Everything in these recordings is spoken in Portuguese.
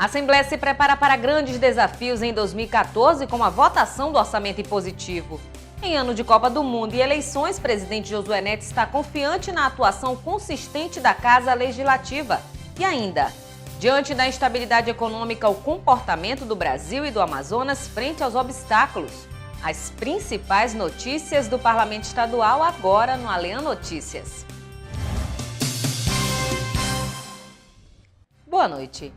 A Assembleia se prepara para grandes desafios em 2014 com a votação do orçamento impositivo. Em ano de Copa do Mundo e eleições, o presidente Josué Neto está confiante na atuação consistente da Casa Legislativa. E ainda, diante da instabilidade econômica, o comportamento do Brasil e do Amazonas frente aos obstáculos. As principais notícias do Parlamento Estadual agora no Alean Notícias. Boa noite.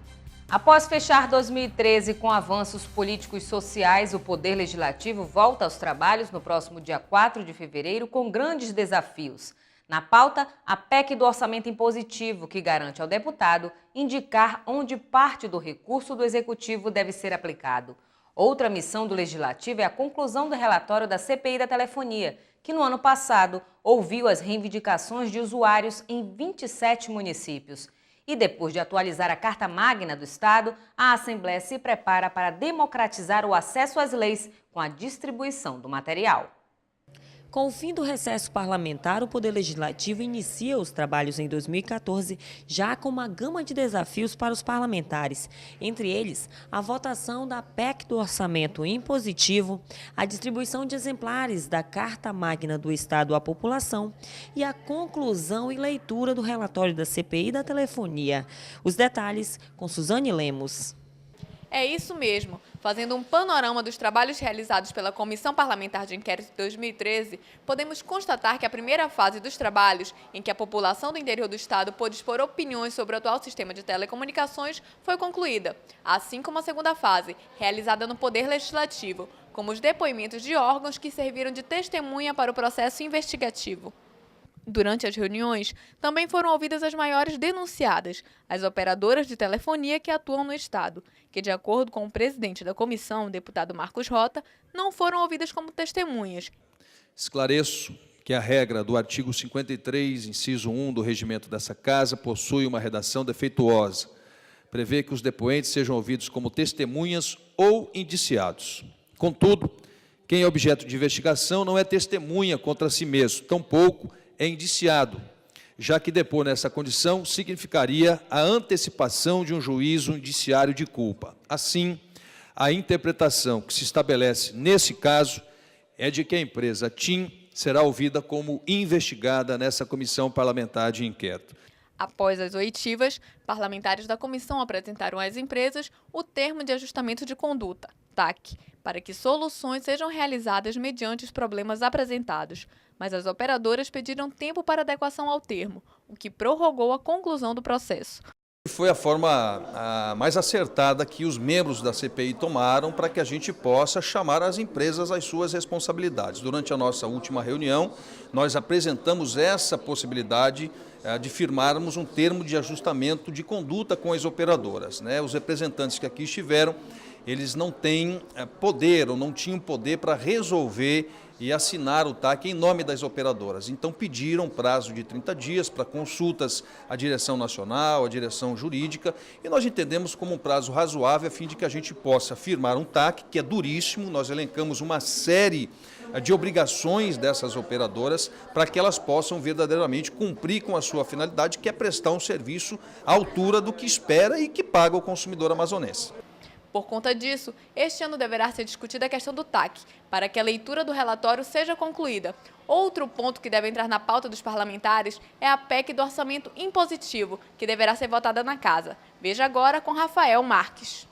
Após fechar 2013 com avanços políticos e sociais, o Poder Legislativo volta aos trabalhos no próximo dia 4 de fevereiro com grandes desafios. Na pauta, a PEC do orçamento impositivo, que garante ao deputado indicar onde parte do recurso do Executivo deve ser aplicado. Outra missão do Legislativo é a conclusão do relatório da CPI da telefonia, que no ano passado ouviu as reivindicações de usuários em 27 municípios. E depois de atualizar a Carta Magna do Estado, a Assembleia se prepara para democratizar o acesso às leis com a distribuição do material. Com o fim do recesso parlamentar, o Poder Legislativo inicia os trabalhos em 2014, já com uma gama de desafios para os parlamentares. Entre eles, a votação da PEC do orçamento impositivo, a distribuição de exemplares da Carta Magna do Estado à população e a conclusão e leitura do relatório da CPI da telefonia. Os detalhes com Suzane Lemos. É isso mesmo. Fazendo um panorama dos trabalhos realizados pela Comissão Parlamentar de Inquérito de 2013, podemos constatar que a primeira fase dos trabalhos, em que a população do interior do Estado pôde expor opiniões sobre o atual sistema de telecomunicações, foi concluída, assim como a segunda fase, realizada no Poder Legislativo, como os depoimentos de órgãos que serviram de testemunha para o processo investigativo. Durante as reuniões, também foram ouvidas as maiores denunciadas, as operadoras de telefonia que atuam no Estado, que, de acordo com o presidente da comissão, o deputado Marcos Rota, não foram ouvidas como testemunhas. Esclareço que a regra do artigo 53, inciso 1 do regimento dessa Casa, possui uma redação defeituosa. Prevê que os depoentes sejam ouvidos como testemunhas ou indiciados. Contudo, quem é objeto de investigação não é testemunha contra si mesmo, tampouco é indiciado, já que depor nessa condição significaria a antecipação de um juízo indiciário de culpa. Assim, a interpretação que se estabelece nesse caso é de que a empresa TIM será ouvida como investigada nessa comissão parlamentar de inquérito. Após as oitivas, parlamentares da comissão apresentaram às empresas o termo de ajustamento de conduta, TAC, para que soluções sejam realizadas mediante os problemas apresentados. Mas as operadoras pediram tempo para adequação ao termo, o que prorrogou a conclusão do processo. Foi a forma mais acertada que os membros da CPI tomaram para que a gente possa chamar as empresas às suas responsabilidades. Durante a nossa última reunião, nós apresentamos essa possibilidade de firmarmos um termo de ajustamento de conduta com as operadoras. Os representantes que aqui estiveram, eles não têm poder ou não tinham poder para resolver e assinar o TAC em nome das operadoras. Então pediram prazo de 30 dias para consultas à direção nacional, à direção jurídica, e nós entendemos como um prazo razoável a fim de que a gente possa firmar um TAC, que é duríssimo. Nós elencamos uma série de obrigações dessas operadoras para que elas possam verdadeiramente cumprir com a sua finalidade, que é prestar um serviço à altura do que espera e que paga o consumidor amazonense. Por conta disso, este ano deverá ser discutida a questão do TAC, para que a leitura do relatório seja concluída. Outro ponto que deve entrar na pauta dos parlamentares é a PEC do orçamento impositivo, que deverá ser votada na Casa. Veja agora com Rafael Marques.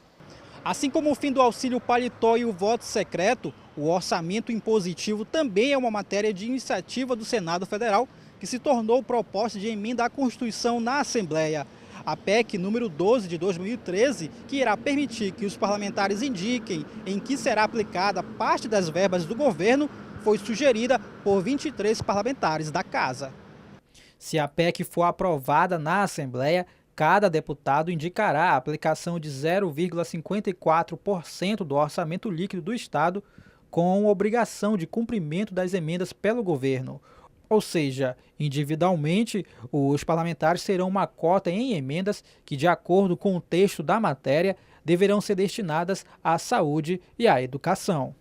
Assim como o fim do auxílio paletó e o voto secreto, o orçamento impositivo também é uma matéria de iniciativa do Senado Federal, que se tornou proposta de emenda à Constituição na Assembleia. A PEC número 12 de 2013, que irá permitir que os parlamentares indiquem em que será aplicada parte das verbas do governo, foi sugerida por 23 parlamentares da Casa. Se a PEC for aprovada na Assembleia, cada deputado indicará a aplicação de 0,54% do orçamento líquido do Estado, com obrigação de cumprimento das emendas pelo governo. Ou seja, individualmente, os parlamentares terão uma cota em emendas que, de acordo com o texto da matéria, deverão ser destinadas à saúde e à educação.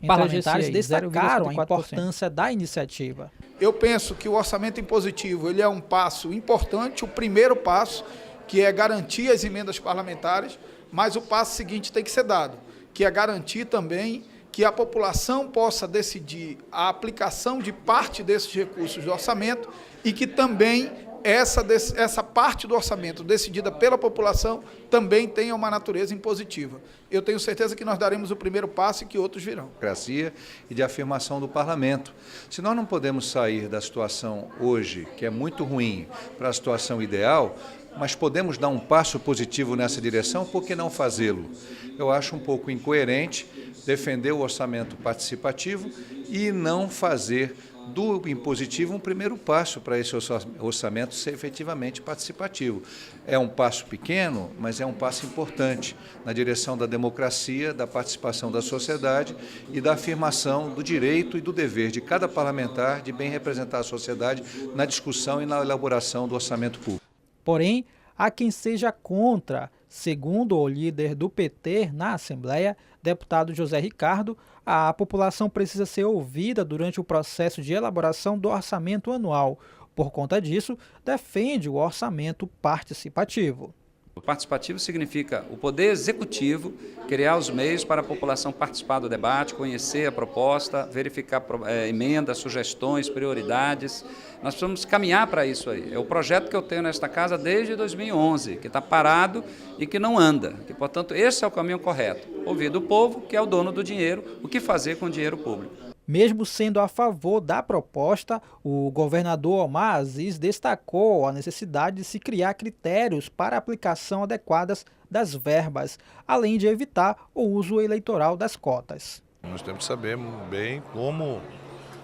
Parlamentares destacaram a importância da iniciativa. Eu penso que o orçamento impositivo ele é um passo importante, o primeiro passo, que é garantir as emendas parlamentares, mas o passo seguinte tem que ser dado, que é garantir também que a população possa decidir a aplicação de parte desses recursos do orçamento e que também essa parte do orçamento decidida pela população também tenha uma natureza impositiva. Eu tenho certeza que nós daremos o primeiro passo e que outros virão. Democracia e de afirmação do parlamento. Se nós não podemos sair da situação hoje, que é muito ruim, para a situação ideal, mas podemos dar um passo positivo nessa direção, por que não fazê-lo? Eu acho um pouco incoerente defender o orçamento participativo e não fazer do impositivo um primeiro passo para esse orçamento ser efetivamente participativo. É um passo pequeno, mas é um passo importante na direção da democracia, da participação da sociedade e da afirmação do direito e do dever de cada parlamentar de bem representar a sociedade na discussão e na elaboração do orçamento público. Porém, há quem seja contra. Segundo o líder do PT na Assembleia, deputado José Ricardo, a população precisa ser ouvida durante o processo de elaboração do orçamento anual. Por conta disso, defende o orçamento participativo. O participativo significa o poder executivo criar os meios para a população participar do debate, conhecer a proposta, verificar emendas, sugestões, prioridades. Nós precisamos caminhar para isso aí. É o projeto que eu tenho nesta casa desde 2011, que está parado e que não anda. Que, portanto, esse é o caminho correto. Ouvir do povo, que é o dono do dinheiro, o que fazer com o dinheiro público. Mesmo sendo a favor da proposta, o governador Omar Aziz destacou a necessidade de se criar critérios para a aplicação adequadas das verbas, além de evitar o uso eleitoral das cotas. Nós temos que saber bem como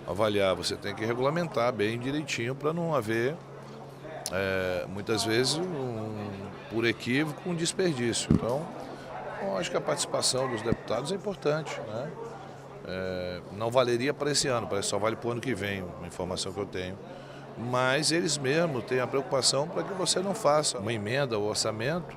avaliar, você tem que regulamentar bem direitinho para não haver, muitas vezes, por equívoco, um desperdício. Então, eu acho que a participação dos deputados é importante, né? Não valeria para esse ano, parece que só vale para o ano que vem, uma informação que eu tenho. Mas eles mesmos têm a preocupação para que você não faça uma emenda ao orçamento,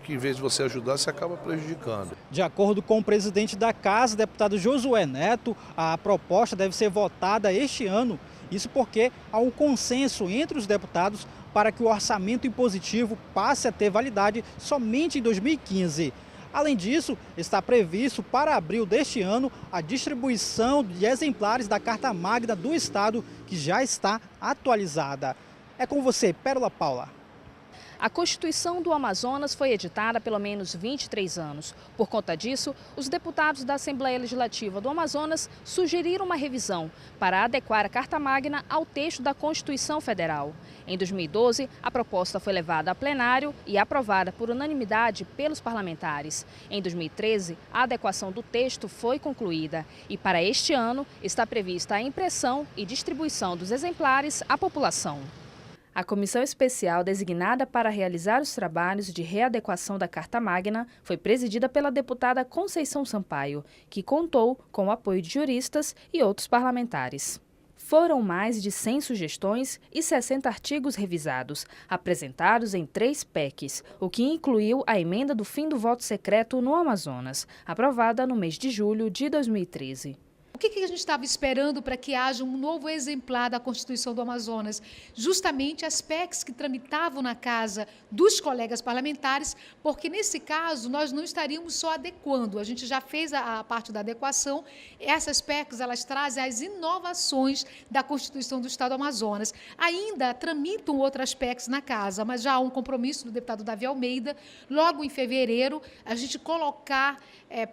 que em vez de você ajudar, você acaba prejudicando. De acordo com o presidente da Casa, deputado Josué Neto, a proposta deve ser votada este ano. Isso porque há um consenso entre os deputados para que o orçamento impositivo passe a ter validade somente em 2015. Além disso, está previsto para abril deste ano a distribuição de exemplares da Carta Magna do Estado, que já está atualizada. É com você, Pérola Paula. A Constituição do Amazonas foi editada há pelo menos 23 anos. Por conta disso, os deputados da Assembleia Legislativa do Amazonas sugeriram uma revisão para adequar a Carta Magna ao texto da Constituição Federal. Em 2012, a proposta foi levada a plenário e aprovada por unanimidade pelos parlamentares. Em 2013, a adequação do texto foi concluída e para este ano está prevista a impressão e distribuição dos exemplares à população. A comissão especial designada para realizar os trabalhos de readequação da Carta Magna foi presidida pela deputada Conceição Sampaio, que contou com o apoio de juristas e outros parlamentares. Foram mais de 100 sugestões e 60 artigos revisados, apresentados em 3 PECs, o que incluiu a emenda do fim do voto secreto no Amazonas, aprovada no mês de julho de 2013. O que a gente estava esperando para que haja um novo exemplar da Constituição do Amazonas? Justamente as PECs que tramitavam na casa dos colegas parlamentares, porque nesse caso nós não estaríamos só adequando, a gente já fez a parte da adequação, essas PECs elas trazem as inovações da Constituição do Estado do Amazonas. Ainda tramitam outras PECs na casa, mas já há um compromisso do deputado Davi Almeida, logo em fevereiro, a gente colocar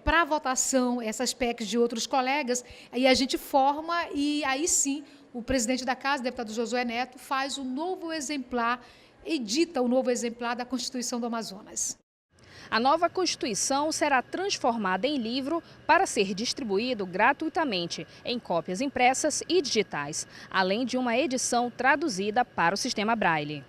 para votação essas PECs de outros colegas, aí a gente forma e aí sim o presidente da Casa, o deputado Josué Neto, faz o novo exemplar, edita o novo exemplar da Constituição do Amazonas. A nova Constituição será transformada em livro para ser distribuído gratuitamente em cópias impressas e digitais, além de uma edição traduzida para o sistema Braille.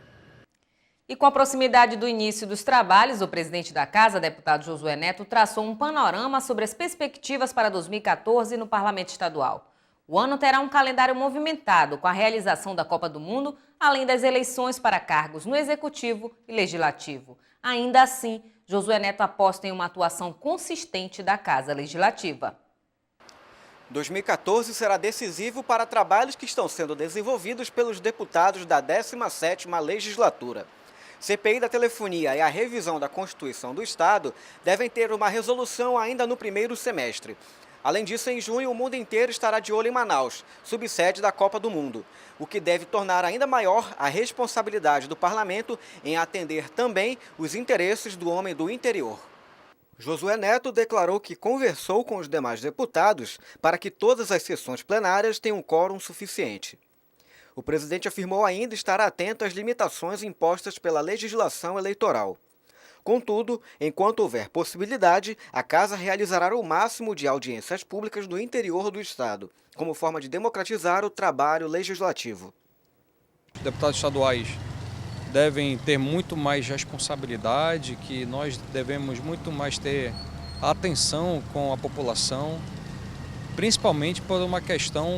E com a proximidade do início dos trabalhos, o presidente da Casa, deputado Josué Neto, traçou um panorama sobre as perspectivas para 2014 no Parlamento Estadual. O ano terá um calendário movimentado, com a realização da Copa do Mundo, além das eleições para cargos no Executivo e Legislativo. Ainda assim, Josué Neto aposta em uma atuação consistente da Casa Legislativa. 2014 será decisivo para trabalhos que estão sendo desenvolvidos pelos deputados da 17ª Legislatura. CPI da telefonia e a revisão da Constituição do Estado devem ter uma resolução ainda no primeiro semestre. Além disso, em junho, o mundo inteiro estará de olho em Manaus, subsede da Copa do Mundo, o que deve tornar ainda maior a responsabilidade do parlamento em atender também os interesses do homem do interior. Josué Neto declarou que conversou com os demais deputados para que todas as sessões plenárias tenham quórum suficiente. O presidente afirmou ainda estar atento às limitações impostas pela legislação eleitoral. Contudo, enquanto houver possibilidade, a Casa realizará o máximo de audiências públicas no interior do Estado, como forma de democratizar o trabalho legislativo. Os deputados estaduais devem ter muito mais responsabilidade, que nós devemos muito mais ter atenção com a população, principalmente por uma questão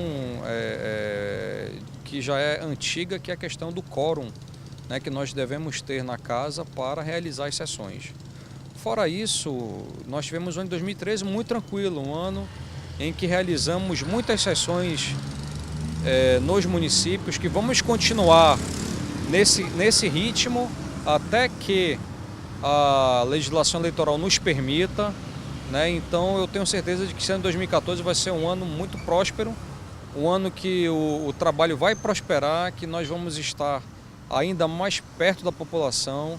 que já é antiga, que é a questão do quórum, né, que nós devemos ter na casa para realizar as sessões. Fora isso, nós tivemos um ano de 2013 muito tranquilo, um ano em que realizamos muitas sessões nos municípios, que vamos continuar nesse ritmo até que a legislação eleitoral nos permita, né? Então eu tenho certeza de que esse ano de 2014 vai ser um ano muito próspero, um ano que o trabalho vai prosperar, que nós vamos estar ainda mais perto da população,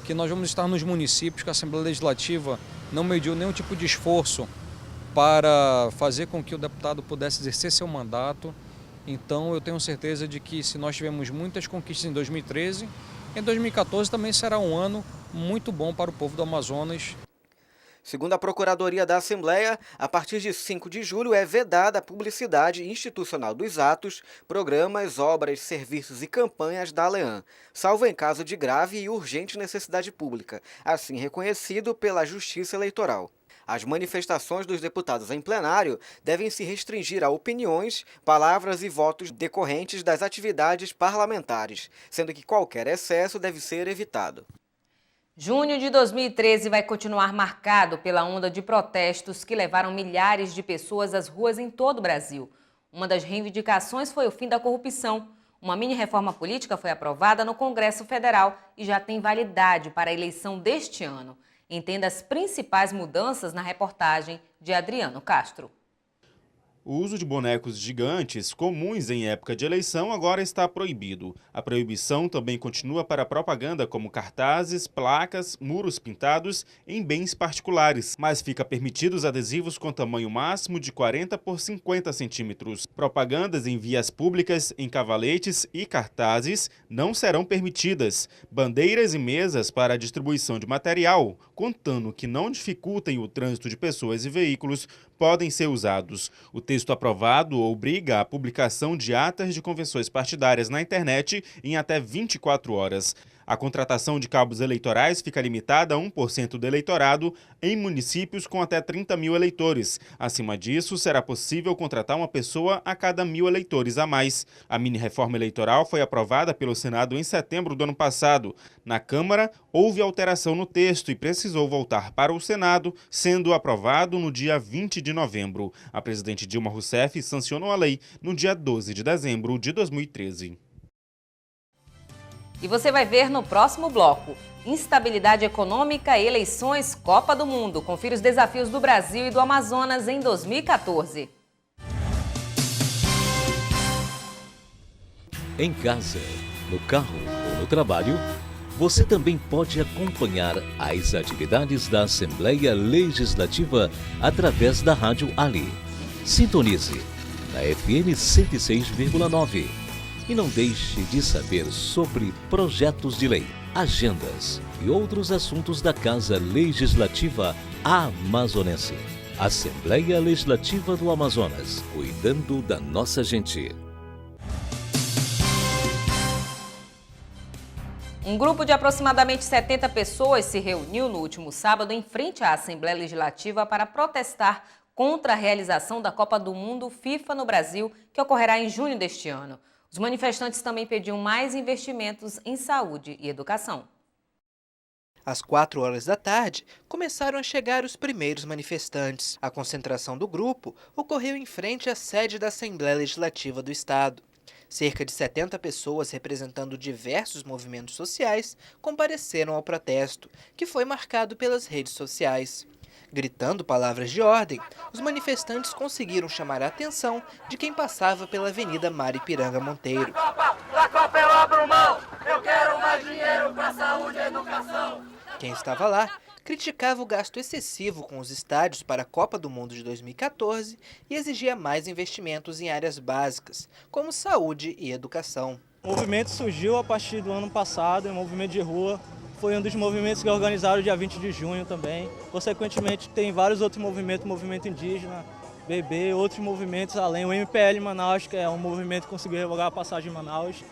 que nós vamos estar nos municípios, que a Assembleia Legislativa não mediu nenhum tipo de esforço para fazer com que o deputado pudesse exercer seu mandato. Então eu tenho certeza de que se nós tivermos muitas conquistas em 2013, em 2014 também será um ano muito bom para o povo do Amazonas. Segundo a Procuradoria da Assembleia, a partir de 5 de julho é vedada a publicidade institucional dos atos, programas, obras, serviços e campanhas da ALEAN, salvo em caso de grave e urgente necessidade pública, assim reconhecido pela Justiça Eleitoral. As manifestações dos deputados em plenário devem se restringir a opiniões, palavras e votos decorrentes das atividades parlamentares, sendo que qualquer excesso deve ser evitado. Junho de 2013 vai continuar marcado pela onda de protestos que levaram milhares de pessoas às ruas em todo o Brasil. Uma das reivindicações foi o fim da corrupção. Uma mini-reforma política foi aprovada no Congresso Federal e já tem validade para a eleição deste ano. Entenda as principais mudanças na reportagem de Adriano Castro. O uso de bonecos gigantes, comuns em época de eleição, agora está proibido. A proibição também continua para propaganda como cartazes, placas, muros pintados em bens particulares, mas fica permitidos adesivos com tamanho máximo de 40 por 50 centímetros. Propagandas em vias públicas, em cavaletes e cartazes não serão permitidas. Bandeiras e mesas para a distribuição de material, contando que não dificultem o trânsito de pessoas e veículos, podem ser usados. O texto aprovado obriga a publicação de atas de convenções partidárias na internet em até 24 horas. A contratação de cabos eleitorais fica limitada a 1% do eleitorado em municípios com até 30 mil eleitores. Acima disso, será possível contratar uma pessoa a cada 1.000 eleitores a mais. A mini-reforma eleitoral foi aprovada pelo Senado em setembro do ano passado. Na Câmara, houve alteração no texto e precisou voltar para o Senado, sendo aprovado no dia 20 de novembro. A presidente Dilma Rousseff sancionou a lei no dia 12 de dezembro de 2013. E você vai ver no próximo bloco: instabilidade econômica e eleições Copa do Mundo. Confira os desafios do Brasil e do Amazonas em 2014. Em casa, no carro ou no trabalho, você também pode acompanhar as atividades da Assembleia Legislativa através da Rádio Ali. Sintonize na FM 106,9. E não deixe de saber sobre projetos de lei, agendas e outros assuntos da Casa Legislativa Amazonense. Assembleia Legislativa do Amazonas, cuidando da nossa gente. Um grupo de aproximadamente 70 pessoas se reuniu no último sábado em frente à Assembleia Legislativa para protestar contra a realização da Copa do Mundo FIFA no Brasil, que ocorrerá em junho deste ano. Os manifestantes também pediam mais investimentos em saúde e educação. Às 4 horas da tarde, começaram a chegar os primeiros manifestantes. A concentração do grupo ocorreu em frente à sede da Assembleia Legislativa do Estado. Cerca de 70 pessoas representando diversos movimentos sociais compareceram ao protesto, que foi marcado pelas redes sociais. Gritando palavras de ordem, os manifestantes conseguiram chamar a atenção de quem passava pela Avenida Maripiranga Monteiro. Da Copa eu abro mão, eu quero mais dinheiro para saúde e educação. Quem estava lá criticava o gasto excessivo com os estádios para a Copa do Mundo de 2014 e exigia mais investimentos em áreas básicas, como saúde e educação. O movimento surgiu a partir do ano passado, um movimento de rua. Foi um dos movimentos que organizaram o dia 20 de junho também. Consequentemente, tem vários outros movimentos, movimento indígena, BB, outros movimentos além. O MPL Manaus, que é um movimento que conseguiu revogar a passagem em Manaus.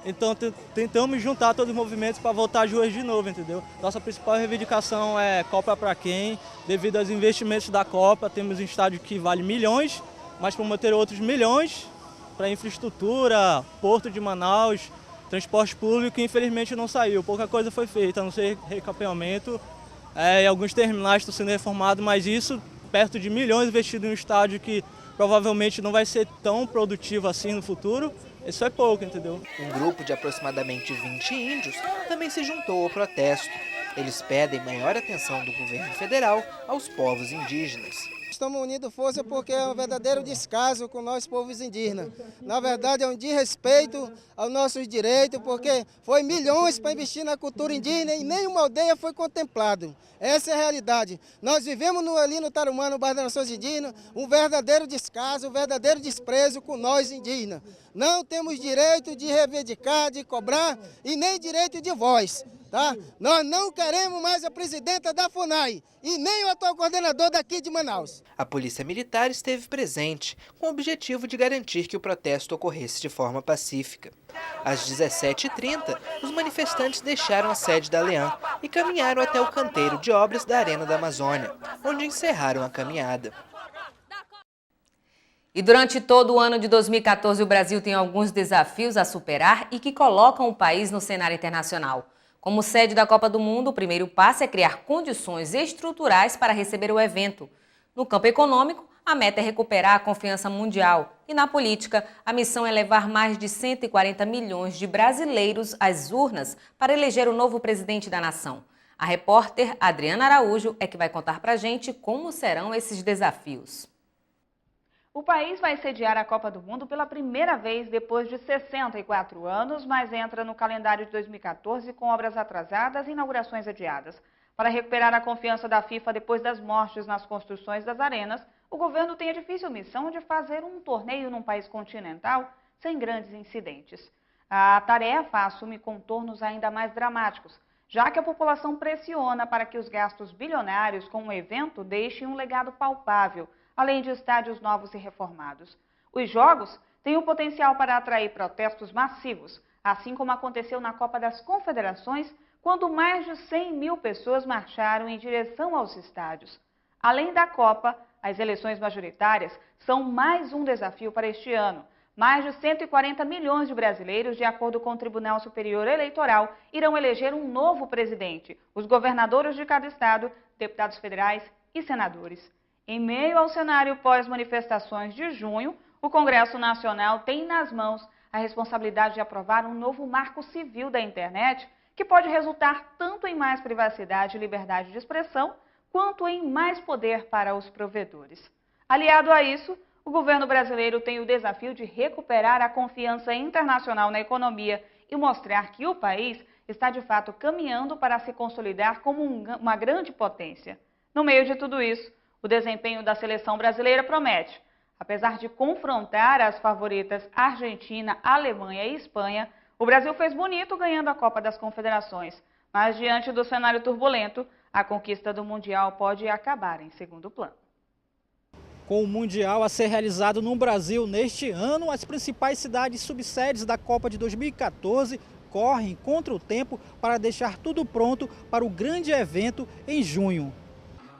Então, tentamos juntar todos os movimentos para voltar às ruas de novo, entendeu? Nossa principal reivindicação é Copa para quem? Devido aos investimentos da Copa, temos um estádio que vale milhões, mas prometer outros milhões para infraestrutura, Porto de Manaus, transporte público, infelizmente não saiu. Pouca coisa foi feita, a não ser recapeamento. Alguns terminais estão sendo reformados, mas isso perto de milhões investidos em um estádio que provavelmente não vai ser tão produtivo assim no futuro. Isso é pouco, entendeu? Um grupo de aproximadamente 20 índios também se juntou ao protesto. Eles pedem maior atenção do governo federal aos povos indígenas. Estamos unindo força porque é um verdadeiro descaso com nós, povos indígenas. Na verdade, é um desrespeito aos nossos direitos, porque foi milhões para investir na cultura indígena e nenhuma aldeia foi contemplada. Essa é a realidade. Nós vivemos ali no Tarumã, no bairro das Nações Indígenas, um verdadeiro descaso, um verdadeiro desprezo com nós indígenas. Não temos direito de reivindicar, de cobrar e nem direito de voz. Tá? Nós não queremos mais a presidenta da FUNAI e nem o atual coordenador daqui de Manaus. A Polícia Militar esteve presente com o objetivo de garantir que o protesto ocorresse de forma pacífica. Às 17h30, os manifestantes deixaram a sede da Leam e caminharam até o canteiro de obras da Arena da Amazônia, onde encerraram a caminhada. E durante todo o ano de 2014, o Brasil tem alguns desafios a superar e que colocam o país no cenário internacional. Como sede da Copa do Mundo, o primeiro passo é criar condições estruturais para receber o evento. No campo econômico, a meta é recuperar a confiança mundial. E na política, a missão é levar mais de 140 milhões de brasileiros às urnas para eleger o novo presidente da nação. A repórter Adriana Araújo é que vai contar pra gente como serão esses desafios. O país vai sediar a Copa do Mundo pela primeira vez depois de 64 anos, mas entra no calendário de 2014 com obras atrasadas e inaugurações adiadas. Para recuperar a confiança da FIFA depois das mortes nas construções das arenas, o governo tem a difícil missão de fazer um torneio num país continental sem grandes incidentes. A tarefa assume contornos ainda mais dramáticos, já que a população pressiona para que os gastos bilionários com o evento deixem um legado palpável, além de estádios novos e reformados. Os jogos têm o potencial para atrair protestos massivos, assim como aconteceu na Copa das Confederações, quando mais de 100 mil pessoas marcharam em direção aos estádios. Além da Copa, as eleições majoritárias são mais um desafio para este ano. Mais de 140 milhões de brasileiros, de acordo com o Tribunal Superior Eleitoral, irão eleger um novo presidente, os governadores de cada estado, deputados federais e senadores. Em meio ao cenário pós-manifestações de junho, o Congresso Nacional tem nas mãos a responsabilidade de aprovar um novo marco civil da internet, que pode resultar tanto em mais privacidade e liberdade de expressão, quanto em mais poder para os provedores. Aliado a isso, o governo brasileiro tem o desafio de recuperar a confiança internacional na economia e mostrar que o país está de fato caminhando para se consolidar como uma grande potência. No meio de tudo isso, o desempenho da seleção brasileira promete. Apesar de confrontar as favoritas Argentina, Alemanha e Espanha, o Brasil fez bonito ganhando a Copa das Confederações. Mas diante do cenário turbulento, a conquista do Mundial pode acabar em segundo plano. Com o Mundial a ser realizado no Brasil neste ano, as principais cidades subsedes da Copa de 2014 correm contra o tempo para deixar tudo pronto para o grande evento em junho.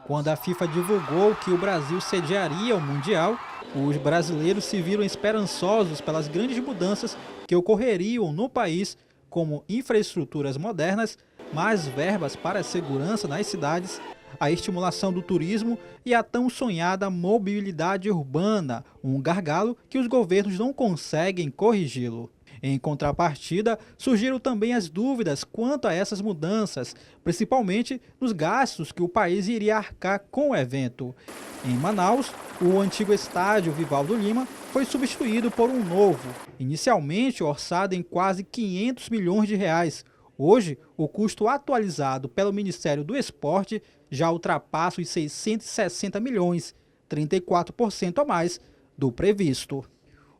Quando a FIFA divulgou que o Brasil sediaria o Mundial, os brasileiros se viram esperançosos pelas grandes mudanças que ocorreriam no país, como infraestruturas modernas, mais verbas para a segurança nas cidades, a estimulação do turismo e a tão sonhada mobilidade urbana, um gargalo que os governos não conseguem corrigi-lo. Em contrapartida, surgiram também as dúvidas quanto a essas mudanças, principalmente nos gastos que o país iria arcar com o evento. Em Manaus, o antigo estádio Vivaldo Lima foi substituído por um novo, inicialmente orçado em quase 500 milhões de reais. Hoje, o custo atualizado pelo Ministério do Esporte já ultrapassa os 660 milhões, 34% a mais do previsto.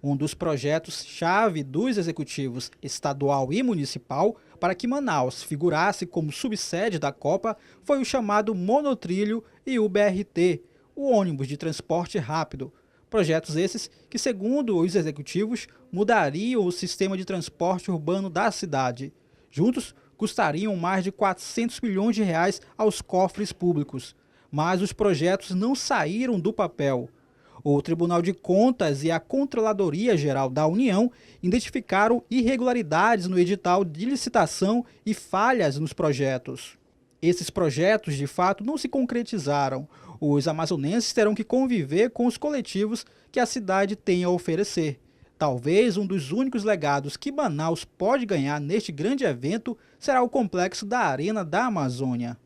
Um dos projetos-chave dos executivos estadual e municipal para que Manaus figurasse como subsede da Copa foi o chamado Monotrilho e o BRT, o ônibus de transporte rápido. Projetos esses que, segundo os executivos, mudariam o sistema de transporte urbano da cidade. Juntos, custariam mais de 400 milhões de reais aos cofres públicos. Mas os projetos não saíram do papel. O Tribunal de Contas e a Controladoria Geral da União identificaram irregularidades no edital de licitação e falhas nos projetos. Esses projetos, de fato, não se concretizaram. Os amazonenses terão que conviver com os coletivos que a cidade tem a oferecer. Talvez um dos únicos legados que Manaus pode ganhar neste grande evento será o complexo da Arena da Amazônia.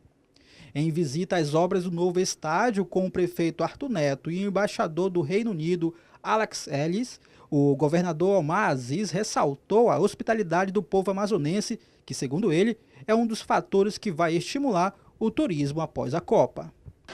Em visita às obras do novo estádio com o prefeito Arthur Neto e o embaixador do Reino Unido, Alex Ellis, o governador Omar Aziz ressaltou a hospitalidade do povo amazonense, que, segundo ele, é um dos fatores que vai estimular o turismo após a Copa.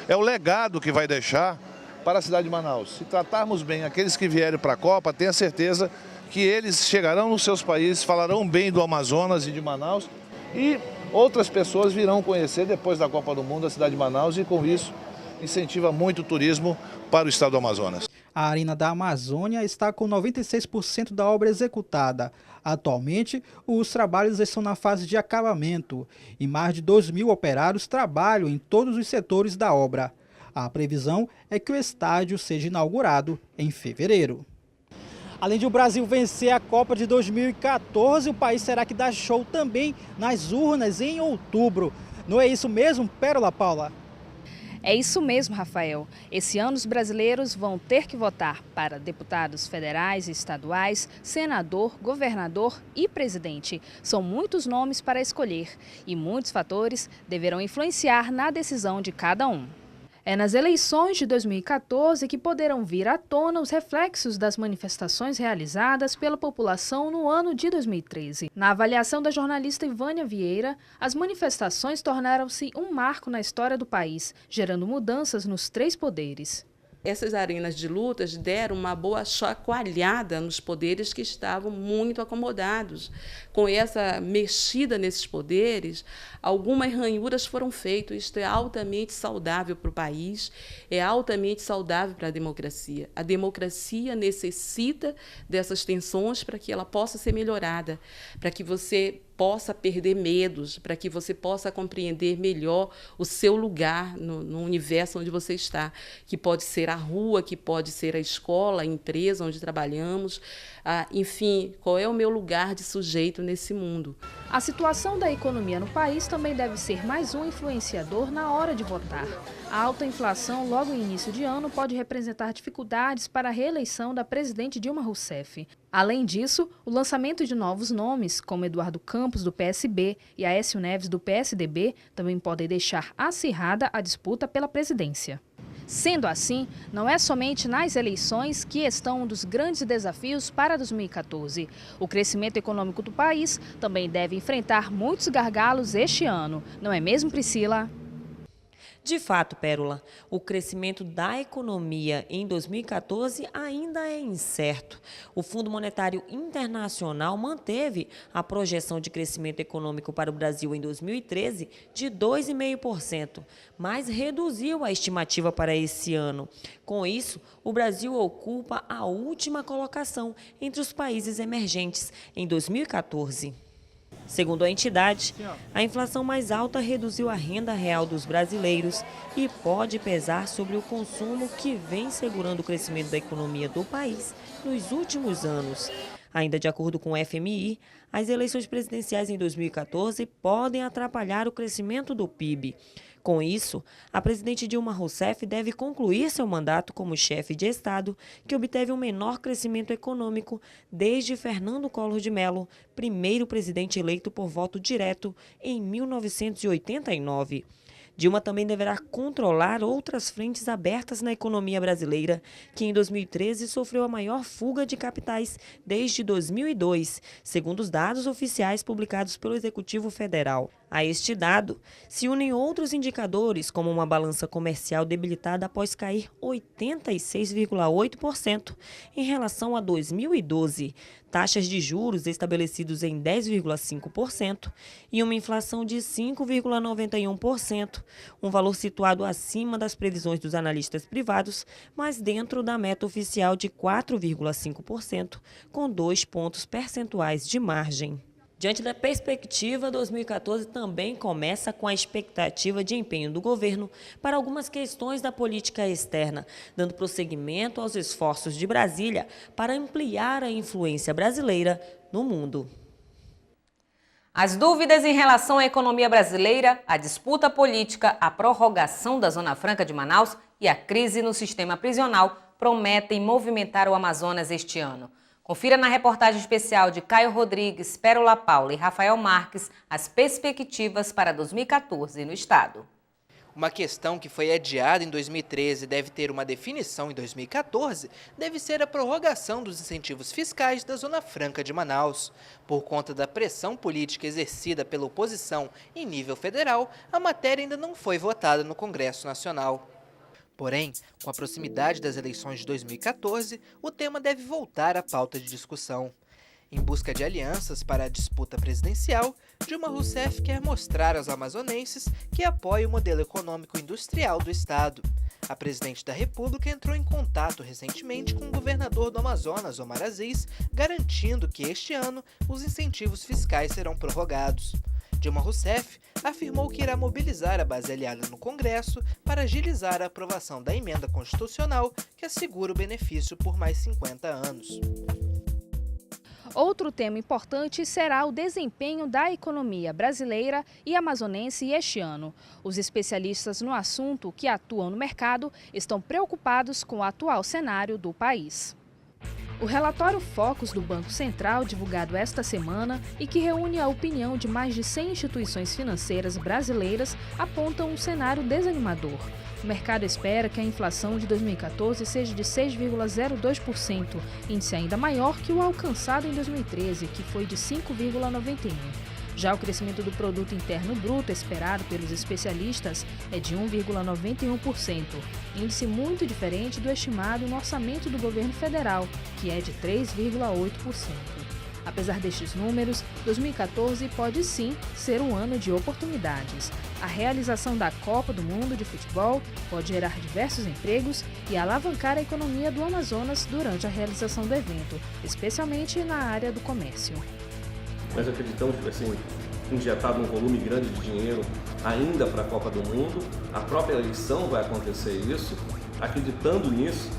É o legado que vai deixar para a cidade de Manaus. Se tratarmos bem aqueles que vierem para a Copa, tenha certeza que eles chegarão nos seus países, falarão bem do Amazonas e de Manaus e outras pessoas virão conhecer depois da Copa do Mundo a cidade de Manaus e com isso incentiva muito o turismo para o estado do Amazonas. A Arena da Amazônia está com 96% da obra executada. Atualmente, os trabalhos estão na fase de acabamento e mais de 2.000 operários trabalham em todos os setores da obra. A previsão é que o estádio seja inaugurado em fevereiro. Além de o Brasil vencer a Copa de 2014, o país terá que dar show também nas urnas em outubro. Não é isso mesmo, Pérola Paula? É isso mesmo, Rafael. Esse ano os brasileiros vão ter que votar para deputados federais e estaduais, senador, governador e presidente. São muitos nomes para escolher e muitos fatores deverão influenciar na decisão de cada um. É nas eleições de 2014 que poderão vir à tona os reflexos das manifestações realizadas pela população no ano de 2013. Na avaliação da jornalista Ivânia Vieira, as manifestações tornaram-se um marco na história do país, gerando mudanças nos 3 poderes. Essas arenas de lutas deram uma boa chacoalhada nos poderes que estavam muito acomodados. Com essa mexida nesses poderes, algumas ranhuras foram feitas. Isto é altamente saudável para o país, é altamente saudável para a democracia. A democracia necessita dessas tensões para que ela possa ser melhorada, para que você possa perder medos, para que você possa compreender melhor o seu lugar no universo onde você está, que pode ser a rua, que pode ser a escola, a empresa onde trabalhamos, enfim, qual é o meu lugar de sujeito nesse mundo. A situação da economia no país também deve ser mais um influenciador na hora de votar. A alta inflação logo no início de ano pode representar dificuldades para a reeleição da presidente Dilma Rousseff. Além disso, o lançamento de novos nomes, como Eduardo Campos, do PSB, e Aécio Neves, do PSDB, também podem deixar acirrada a disputa pela presidência. Sendo assim, não é somente nas eleições que estão um dos grandes desafios para 2014. O crescimento econômico do país também deve enfrentar muitos gargalos este ano. Não é mesmo, Priscila? De fato, Pérola, o crescimento da economia em 2014 ainda é incerto. O Fundo Monetário Internacional manteve a projeção de crescimento econômico para o Brasil em 2013 de 2,5%, mas reduziu a estimativa para esse ano. Com isso, o Brasil ocupa a última colocação entre os países emergentes em 2014. Segundo a entidade, a inflação mais alta reduziu a renda real dos brasileiros e pode pesar sobre o consumo que vem segurando o crescimento da economia do país nos últimos anos. Ainda de acordo com o FMI, as eleições presidenciais em 2014 podem atrapalhar o crescimento do PIB. Com isso, a presidente Dilma Rousseff deve concluir seu mandato como chefe de Estado, que obteve um menor crescimento econômico desde Fernando Collor de Mello, primeiro presidente eleito por voto direto em 1989. Dilma também deverá controlar outras frentes abertas na economia brasileira, que em 2013 sofreu a maior fuga de capitais desde 2002, segundo os dados oficiais publicados pelo Executivo Federal. A este dado se unem outros indicadores, como uma balança comercial debilitada após cair 86,8% em relação a 2012, taxas de juros estabelecidos em 10,5% e uma inflação de 5,91%, um valor situado acima das previsões dos analistas privados, mas dentro da meta oficial de 4,5%, com 2 pontos percentuais de margem. Diante da perspectiva, 2014 também começa com a expectativa de empenho do governo para algumas questões da política externa, dando prosseguimento aos esforços de Brasília para ampliar a influência brasileira no mundo. As dúvidas em relação à economia brasileira, a disputa política, a prorrogação da Zona Franca de Manaus e a crise no sistema prisional prometem movimentar o Amazonas este ano. Confira na reportagem especial de Caio Rodrigues, Pérola Paula e Rafael Marques as perspectivas para 2014 no estado. Uma questão que foi adiada em 2013 e deve ter uma definição em 2014 deve ser a prorrogação dos incentivos fiscais da Zona Franca de Manaus. Por conta da pressão política exercida pela oposição em nível federal, a matéria ainda não foi votada no Congresso Nacional. Porém, com a proximidade das eleições de 2014, o tema deve voltar à pauta de discussão. Em busca de alianças para a disputa presidencial, Dilma Rousseff quer mostrar aos amazonenses que apoia o modelo econômico industrial do estado. A presidente da República entrou em contato recentemente com o governador do Amazonas, Omar Aziz, garantindo que este ano os incentivos fiscais serão prorrogados. Dilma Rousseff afirmou que irá mobilizar a base aliada no Congresso para agilizar a aprovação da emenda constitucional que assegura o benefício por mais 50 anos. Outro tema importante será o desempenho da economia brasileira e amazonense este ano. Os especialistas no assunto que atuam no mercado estão preocupados com o atual cenário do país. O relatório Focus do Banco Central, divulgado esta semana e que reúne a opinião de mais de 100 instituições financeiras brasileiras, aponta um cenário desanimador. O mercado espera que a inflação de 2014 seja de 6,02%, índice ainda maior que o alcançado em 2013, que foi de 5,91%. Já o crescimento do Produto Interno Bruto esperado pelos especialistas é de 1,91%, índice muito diferente do estimado no orçamento do governo federal, que é de 3,8%. Apesar destes números, 2014 pode sim ser um ano de oportunidades. A realização da Copa do Mundo de Futebol pode gerar diversos empregos e alavancar a economia do Amazonas durante a realização do evento, especialmente na área do comércio. Nós acreditamos que vai ser injetado um volume grande de dinheiro ainda para a Copa do Mundo. A própria eleição vai acontecer isso. Acreditando nisso,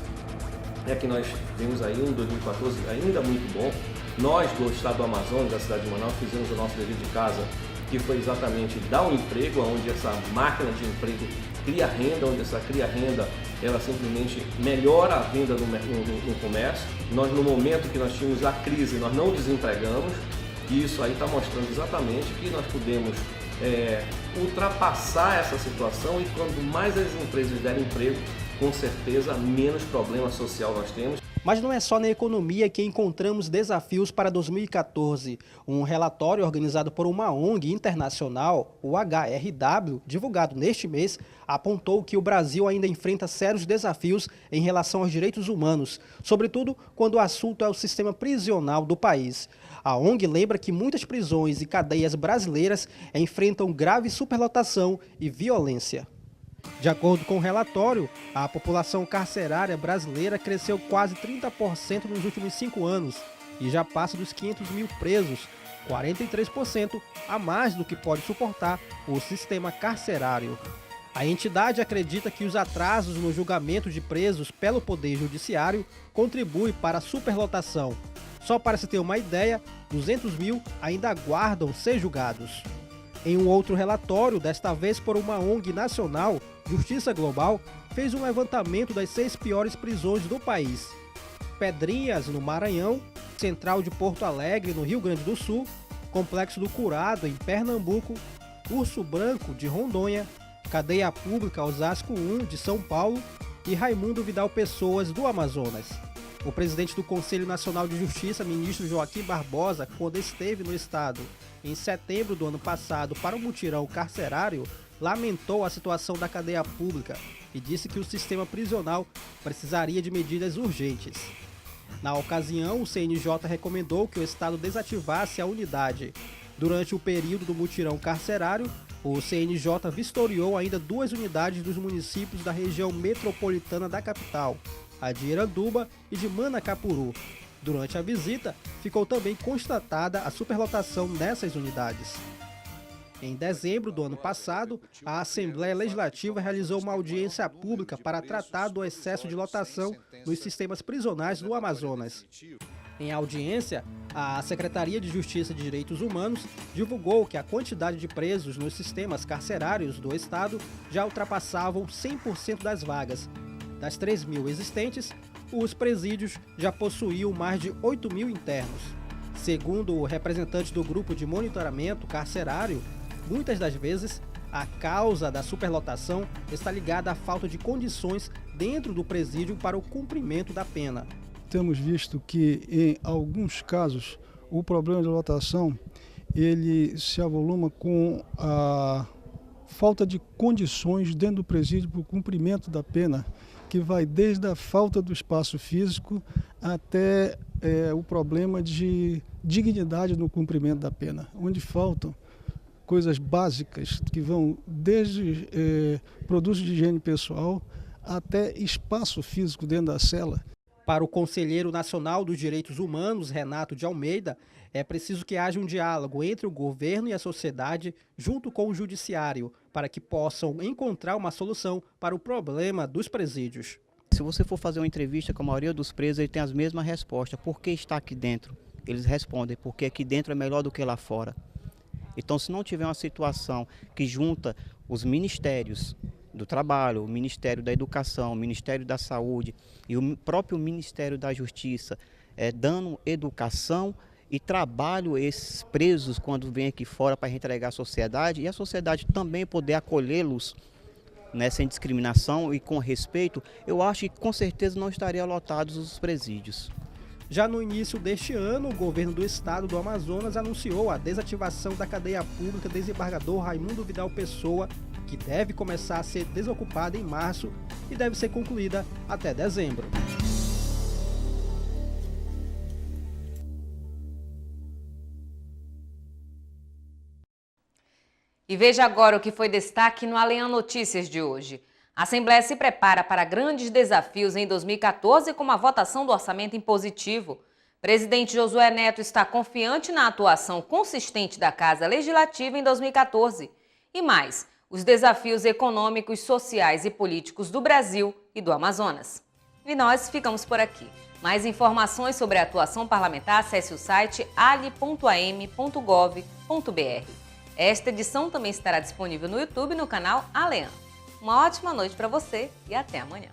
é que nós temos aí um 2014 ainda muito bom. Nós, do estado do Amazonas, da cidade de Manaus, fizemos o nosso dever de casa, que foi exatamente dar um emprego, onde essa máquina de emprego cria renda, onde essa cria renda, ela simplesmente melhora a venda no comércio. Nós, no momento que nós tínhamos a crise, nós não desempregamos. E isso aí está mostrando exatamente que nós podemos ultrapassar essa situação, e quando mais as empresas derem emprego, com certeza menos problema social nós temos. Mas não é só na economia que encontramos desafios para 2014. Um relatório organizado por uma ONG internacional, o HRW, divulgado neste mês, apontou que o Brasil ainda enfrenta sérios desafios em relação aos direitos humanos, sobretudo quando o assunto é o sistema prisional do país. A ONG lembra que muitas prisões e cadeias brasileiras enfrentam grave superlotação e violência. De acordo com o relatório, a população carcerária brasileira cresceu quase 30% nos últimos 5 anos e já passa dos 500 mil presos, 43% a mais do que pode suportar o sistema carcerário. A entidade acredita que os atrasos no julgamento de presos pelo Poder Judiciário contribuem para a superlotação. Só para se ter uma ideia, 200 mil ainda aguardam ser julgados. Em um outro relatório, desta vez por uma ONG nacional, Justiça Global, fez um levantamento das 6 piores prisões do país. Pedrinhas, no Maranhão, Central de Porto Alegre, no Rio Grande do Sul, Complexo do Curado, em Pernambuco, Urso Branco, de Rondônia, Cadeia Pública Osasco 1, de São Paulo e Raimundo Vidal Pessoas, do Amazonas. O presidente do Conselho Nacional de Justiça, ministro Joaquim Barbosa, quando esteve no estado em setembro do ano passado para o mutirão carcerário, lamentou a situação da cadeia pública e disse que o sistema prisional precisaria de medidas urgentes. Na ocasião, o CNJ recomendou que o estado desativasse a unidade. Durante o período do mutirão carcerário, o CNJ vistoriou ainda 2 unidades dos municípios da região metropolitana da capital, a de Iranduba e de Manacapuru. Durante a visita, ficou também constatada a superlotação nessas unidades. Em dezembro do ano passado, a Assembleia Legislativa realizou uma audiência pública para tratar do excesso de lotação nos sistemas prisionais do Amazonas. Em audiência, a Secretaria de Justiça e Direitos Humanos divulgou que a quantidade de presos nos sistemas carcerários do estado já ultrapassavam 100% das vagas. Das 3 mil existentes, os presídios já possuíam mais de 8 mil internos. Segundo o representante do grupo de monitoramento carcerário, muitas das vezes a causa da superlotação está ligada à falta de condições dentro do presídio para o cumprimento da pena. Temos visto que, em alguns casos, o problema de lotação ele se avoluma com a falta de condições dentro do presídio para o cumprimento da pena, que vai desde a falta do espaço físico até o problema de dignidade no cumprimento da pena, onde faltam coisas básicas que vão desde produtos de higiene pessoal até espaço físico dentro da cela. Para o Conselheiro Nacional dos Direitos Humanos, Renato de Almeida, é preciso que haja um diálogo entre o governo e a sociedade, junto com o judiciário, para que possam encontrar uma solução para o problema dos presídios. Se você for fazer uma entrevista com a maioria dos presos, ele tem as mesmas respostas. Por que está aqui dentro? Eles respondem, porque aqui dentro é melhor do que lá fora. Então, se não tiver uma situação que junta os ministérios do Trabalho, o Ministério da Educação, o Ministério da Saúde e o próprio Ministério da Justiça, dando educação e trabalho a esses presos quando vêm aqui fora para entregar à sociedade, e a sociedade também poder acolhê-los, né, sem discriminação e com respeito, eu acho que com certeza não estariam lotados os presídios. Já no início deste ano, o governo do estado do Amazonas anunciou a desativação da cadeia pública desembargador Raimundo Vidal Pessoa, que deve começar a ser desocupada em março e deve ser concluída até dezembro. E veja agora o que foi destaque no Alean Notícias de hoje. A Assembleia se prepara para grandes desafios em 2014 com uma votação do orçamento impositivo. Presidente Josué Neto está confiante na atuação consistente da Casa Legislativa em 2014. E mais, os desafios econômicos, sociais e políticos do Brasil e do Amazonas. E nós ficamos por aqui. Mais informações sobre a atuação parlamentar, acesse o site ali.am.gov.br. Esta edição também estará disponível no YouTube no canal Alean. Uma ótima noite para você e até amanhã.